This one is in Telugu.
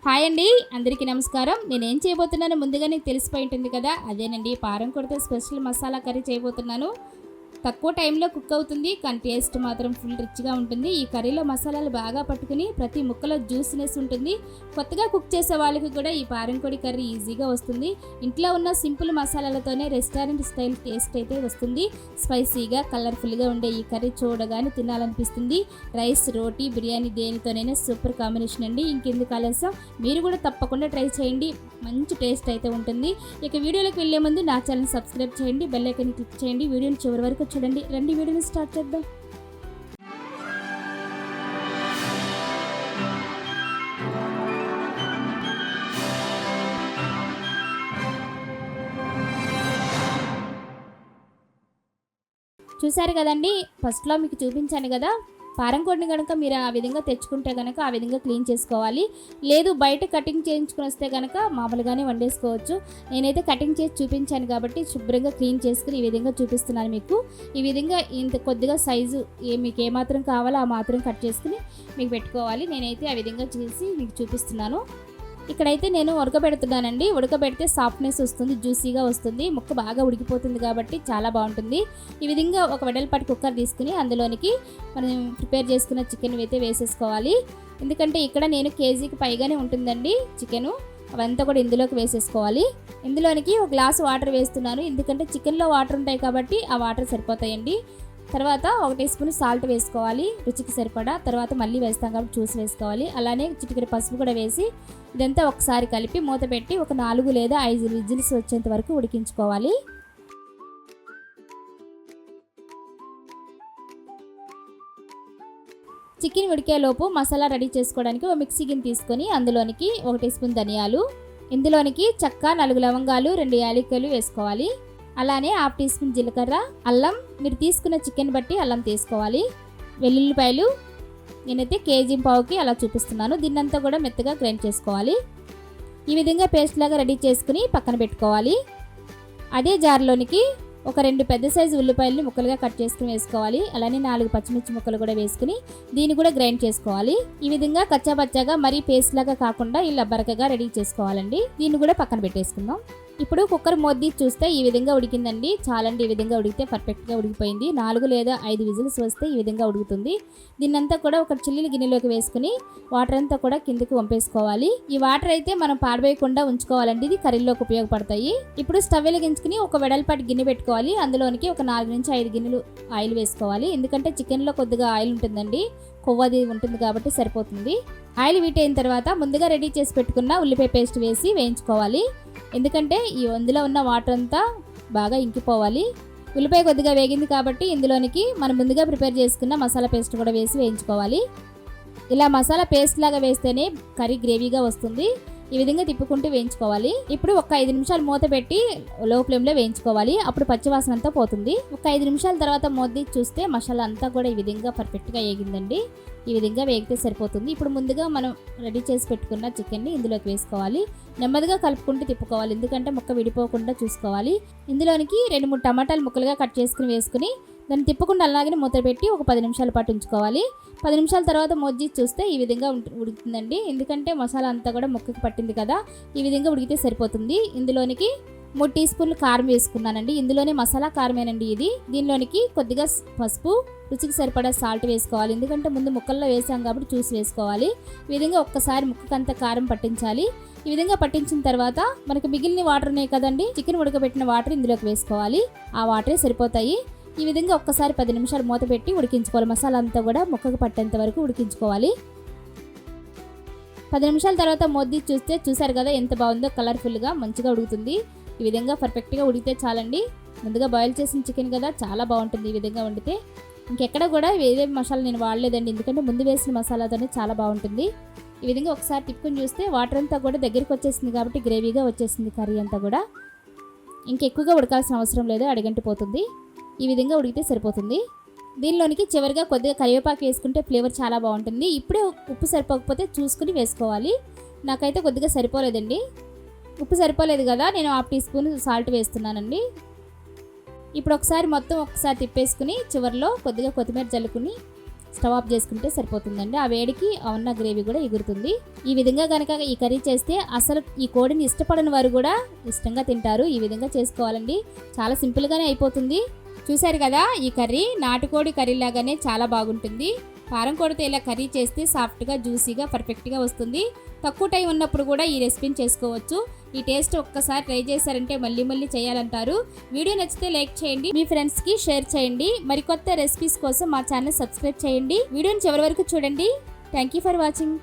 హాయ్ అండి, అందరికీ నమస్కారం. నేనేం చేయబోతున్నానో ముందుగానే తెలిసిపోయి ఉంటుంది కదా. అదేనండి, పారంకోడితో స్పెషల్ మసాలా కర్రీ చేయబోతున్నాను. తక్కువ టైంలో కుక్ అవుతుంది, కానీ టేస్ట్ మాత్రం ఫుల్ రిచ్గా ఉంటుంది. ఈ కర్రీలో మసాలాలు బాగా పట్టుకుని ప్రతి ముక్కలో జ్యూసినెస్ ఉంటుంది. కొత్తగా కుక్ చేసే వాళ్ళకి కూడా ఈ పారంకోడి కర్రీ ఈజీగా వస్తుంది. ఇంట్లో ఉన్న సింపుల్ మసాలాలతోనే రెస్టారెంట్ స్టైల్ టేస్ట్ అయితే వస్తుంది. స్పైసీగా కలర్ఫుల్గా ఉండే ఈ కర్రీ చూడగానే తినాలనిపిస్తుంది. రైస్, రోటీ, బిర్యానీ దేనితోనైనా సూపర్ కాంబినేషన్ అండి. ఇంకెందుకు ఆలస్యం, మీరు కూడా తప్పకుండా ట్రై చేయండి. మంచి టేస్ట్ అయితే ఉంటుంది. ఇక వీడియోలోకి వెళ్ళే ముందు నా ఛానల్ సబ్స్క్రైబ్ చేయండి, బెల్ ఐకాన్ క్లిక్ చేయండి. వీడియోని చివరి వరకు చూడండి. రండి వీడియోని స్టార్ట్ చేద్దాం. చూసారు కదండి, ఫస్ట్లో మీకు చూపించాను కదా. పారంకోడిని కనుక మీరు ఆ విధంగా తెచ్చుకుంటే కనుక ఆ విధంగా క్లీన్ చేసుకోవాలి. లేదు బయట కటింగ్ చేయించుకుని వస్తే కనుక మామూలుగానే వండేసుకోవచ్చు. నేనైతే కటింగ్ చేసి చూపించాను కాబట్టి శుభ్రంగా క్లీన్ చేసుకుని ఈ విధంగా చూపిస్తున్నాను మీకు. ఈ విధంగా ఇంత కొద్దిగా సైజు మీకు ఏమాత్రం కావాలో ఆ మాత్రం కట్ చేసుకుని మీకు పెట్టుకోవాలి. నేనైతే ఆ విధంగా చేసి మీకు చూపిస్తున్నాను. ఇక్కడైతే నేను ఉడకబెడుతున్నానండి. ఉడకబెడితే సాఫ్ట్నెస్ వస్తుంది, జ్యూసీగా వస్తుంది, ముక్క బాగా ఉడికిపోతుంది కాబట్టి చాలా బాగుంటుంది. ఈ విధంగా ఒక వెడల్పాటి కుక్కర్ తీసుకుని అందులోనికి మనం ప్రిపేర్ చేసుకున్న చికెన్ అయితే వేసేసుకోవాలి. ఎందుకంటే ఇక్కడ నేను కేజీకి పైగానే ఉంటుందండి చికెను. అవంతా కూడా ఇందులోకి వేసేసుకోవాలి. ఇందులోనికి ఒక గ్లాసు వాటర్ వేస్తున్నాను, ఎందుకంటే చికెన్లో వాటర్ ఉంటాయి కాబట్టి ఆ వాటర్ సరిపోతాయండి. తర్వాత 1 టీ స్పూన్ సాల్ట్ వేసుకోవాలి, రుచికి సరిపడా. తర్వాత మళ్ళీ వేస్తాం కాబట్టి చూసి వేసుకోవాలి. అలానే చిటికెడు పసుపు కూడా వేసి ఇదంతా ఒకసారి కలిపి మూత పెట్టి ఒక 4 లేదా 5 విజిల్స్ వచ్చేంత వరకు ఉడికించుకోవాలి. చికెన్ ఉడికేలోపు మసాలా రెడీ చేసుకోవడానికి ఒక మిక్సీ గిన్నె తీసుకొని అందులోనికి 1 టీ స్పూన్ ధనియాలు, ఇందులోనికి చెక్క, 4 లవంగాలు, 2 యాలకులు వేసుకోవాలి. అలానే 1/2 టీ స్పూన్ జీలకర్ర, అల్లం, మీరు తీసుకున్న చికెన్ బట్టి అల్లం తీసుకోవాలి. వెల్లుల్లిపాయలు నేనైతే కేజీ పావుకి అలా చూపిస్తున్నాను. దీన్నంతా కూడా మెత్తగా గ్రైండ్ చేసుకోవాలి. ఈ విధంగా పేస్ట్ లాగా రెడీ చేసుకుని పక్కన పెట్టుకోవాలి. అదే జార్లోనికి ఒక 2 పెద్ద సైజు ఉల్లిపాయలని ముక్కలుగా కట్ చేసుకుని వేసుకోవాలి. అలానే 4 పచ్చిమిర్చి ముక్కలు కూడా వేసుకుని దీన్ని కూడా గ్రైండ్ చేసుకోవాలి. ఈ విధంగా కచ్చాపచ్చాగా మరీ పేస్ట్ లాగా కాకుండా ఇలా బరకగా రెడీ చేసుకోవాలండి. దీన్ని కూడా పక్కన పెట్టేసుకుందాం. ఇప్పుడు కుక్కర్ మూత చూస్తే ఈ విధంగా ఉడికిందండి. చాలండి, ఈ విధంగా ఉడికితే పర్ఫెక్ట్గా ఉడికిపోయింది. 4 లేదా 5 విజిల్స్ వస్తే ఈ విధంగా ఉడుకుతుంది. దీన్నంతా కూడా ఒక చిల్లుల గిన్నెలోకి వేసుకుని వాటర్ అంతా కూడా కిందకి వంపేసుకోవాలి. ఈ వాటర్ అయితే మనం పాడవేయకుండా ఉంచుకోవాలండి, ఇది కర్రీలోకి ఉపయోగపడతాయి. ఇప్పుడు స్టవ్ వెలిగించుకుని ఒక వెడల్పాటి గిన్నె పెట్టుకోవాలి. అందులోనికి ఒక 4 నుంచి 5 గిన్నెలు ఆయిల్ వేసుకోవాలి. ఎందుకంటే చికెన్లో కొద్దిగా ఆయిల్ ఉంటుందండి, కొవ్వది ఉంటుంది కాబట్టి సరిపోతుంది. ఆయిల్ హీట్ అయిన తర్వాత ముందుగా రెడీ చేసి పెట్టుకున్న ఉల్లిపాయ పేస్ట్ వేసి వేయించుకోవాలి. ఎందుకంటే ఈ అందులో ఉన్న వాటర్ అంతా బాగా ఇంకిపోవాలి. ఉల్లిపాయ కొద్దిగా వేగింది కాబట్టి ఇందులోనికి మనం ముందుగా ప్రిపేర్ చేసుకున్న మసాలా పేస్ట్ కూడా వేసి వేయించుకోవాలి. ఇలా మసాలా పేస్ట్ లాగా వేస్తేనే కర్రీ గ్రేవీగా వస్తుంది. ఈ విధంగా తిప్పుకుంటూ వేయించుకోవాలి. ఇప్పుడు ఒక 5 నిమిషాలు మూత పెట్టి లో ఫ్లేమ్లో వేయించుకోవాలి. అప్పుడు పచ్చివాసన అంతా పోతుంది. ఒక 5 నిమిషాల తర్వాత మూత చూస్తే మసాలా అంతా కూడా ఈ విధంగా పర్ఫెక్ట్గా వేగిందండి. ఈ విధంగా వేగితే సరిపోతుంది. ఇప్పుడు ముందుగా మనం రెడీ చేసి పెట్టుకున్న చికెన్ని ఇందులోకి వేసుకోవాలి. నెమ్మదిగా కలుపుకుంటూ తిప్పుకోవాలి, ఎందుకంటే ముక్క విడిపోకుండా చూసుకోవాలి. ఇందులోనికి 2-3 టమాటాలు ముక్కలుగా కట్ చేసుకుని వేసుకుని దాన్ని తిప్పకుండా అలాగే మూత పెట్టి ఒక 10 నిమిషాల పాటు ఉంచుకోవాలి. 10 నిమిషాల తర్వాత మూత చూస్తే ఈ విధంగా ఉడుకుతుందండి. ఎందుకంటే మసాలా అంతా కూడా ముక్కకి పట్టింది కదా, ఈ విధంగా ఉడికితే సరిపోతుంది. ఇందులోనికి 3 టీ స్పూన్లు కారం వేసుకున్నానండి. ఇందులోనే మసాలా కారమేనండి ఇది. దీనిలోనికి కొద్దిగా పసుపు, రుచికి సరిపడా సాల్ట్ వేసుకోవాలి. ఎందుకంటే ముందు ముక్కల్లో వేసాం కాబట్టి చూసి వేసుకోవాలి. ఈ విధంగా ఒక్కసారి ముక్కకంతా కారం పట్టించాలి. ఈ విధంగా పట్టించిన తర్వాత మనకి మిగిలిన వాటర్ ఉన్నాయి కదండి, చికెన్ ఉడకబెట్టిన వాటర్ ఇందులోకి వేసుకోవాలి. ఆ వాటరే సరిపోతాయి. ఈ విధంగా ఒక్కసారి 10 నిమిషాలు మూత పెట్టి ఉడికించుకోవాలి. మసాలా అంతా కూడా ముక్కకు పట్టేంత వరకు ఉడికించుకోవాలి. 10 నిమిషాల తర్వాత మూత చూస్తే చూసారు కదా ఎంత బాగుందో, కలర్ఫుల్గా మంచిగా ఉడుకుతుంది. ఈ విధంగా పర్ఫెక్ట్గా ఉడికితే చాలండి. ముందుగా బాయిల్ చేసిన చికెన్ కదా, చాలా బాగుంటుంది ఈ విధంగా వండితే. ఇంకెక్కడ కూడా వేరే మసాలా నేను వాడలేదండి, ఎందుకంటే ముందు వేసిన మసాలాతోనే చాలా బాగుంటుంది. ఈ విధంగా ఒకసారి తిప్పుకొని చూస్తే వాటర్ అంతా కూడా దగ్గరికి వచ్చేసింది కాబట్టి గ్రేవీగా వచ్చేసింది కర్రీ అంతా కూడా. ఇంకెక్కువగా ఉడకాల్సిన అవసరం లేదు, అడగంటిపోతుంది. ఈ విధంగా ఉడికితే సరిపోతుంది. దీనిలోనికి చివరిగా కొద్దిగా కరివేపాకు వేసుకుంటే ఫ్లేవర్ చాలా బాగుంటుంది. ఇప్పుడే ఉప్పు సరిపోకపోతే చూసుకుని వేసుకోవాలి. నాకైతే కొద్దిగా సరిపోలేదండి, ఉప్పు సరిపోలేదు కదా, నేను 1/2 టీ స్పూన్ సాల్ట్ వేస్తున్నానండి. ఇప్పుడు ఒకసారి మొత్తం తిప్పేసుకుని చివరిలో కొద్దిగా కొత్తిమీర జల్లుకుని స్టవ్ ఆఫ్ చేసుకుంటే సరిపోతుందండి. ఆ వేడికి ఉన్న గ్రేవీ కూడా ఎగురుతుంది. ఈ విధంగా కనుక ఈ కర్రీ చేస్తే అసలు ఈ కోడిని ఇష్టపడని వారు కూడా ఇష్టంగా తింటారు. ఈ విధంగా చేసుకోవాలండి. చాలా సింపుల్గానే అయిపోతుంది. చూశారు కదా, ఈ కర్రీ నాటుకోడి కర్రీ లాగానే చాలా బాగుంటుంది. కారం కోడితో ఇలా కర్రీ చేస్తే సాఫ్ట్గా, జ్యూసీగా, పర్ఫెక్ట్గా వస్తుంది. తక్కువ టైం ఉన్నప్పుడు కూడా ఈ రెసిపీని చేసుకోవచ్చు. ఈ టేస్ట్ ఒక్కసారి ట్రై చేశారంటే మళ్ళీ మళ్ళీ చేయాలంటారు. వీడియో నచ్చితే లైక్ చేయండి, మీ ఫ్రెండ్స్కి షేర్ చేయండి. మరికొత్త రెసిపీస్ కోసం మా ఛానల్ సబ్స్క్రైబ్ చేయండి. వీడియోని చివరి వరకు చూడండి. Thank you for watching.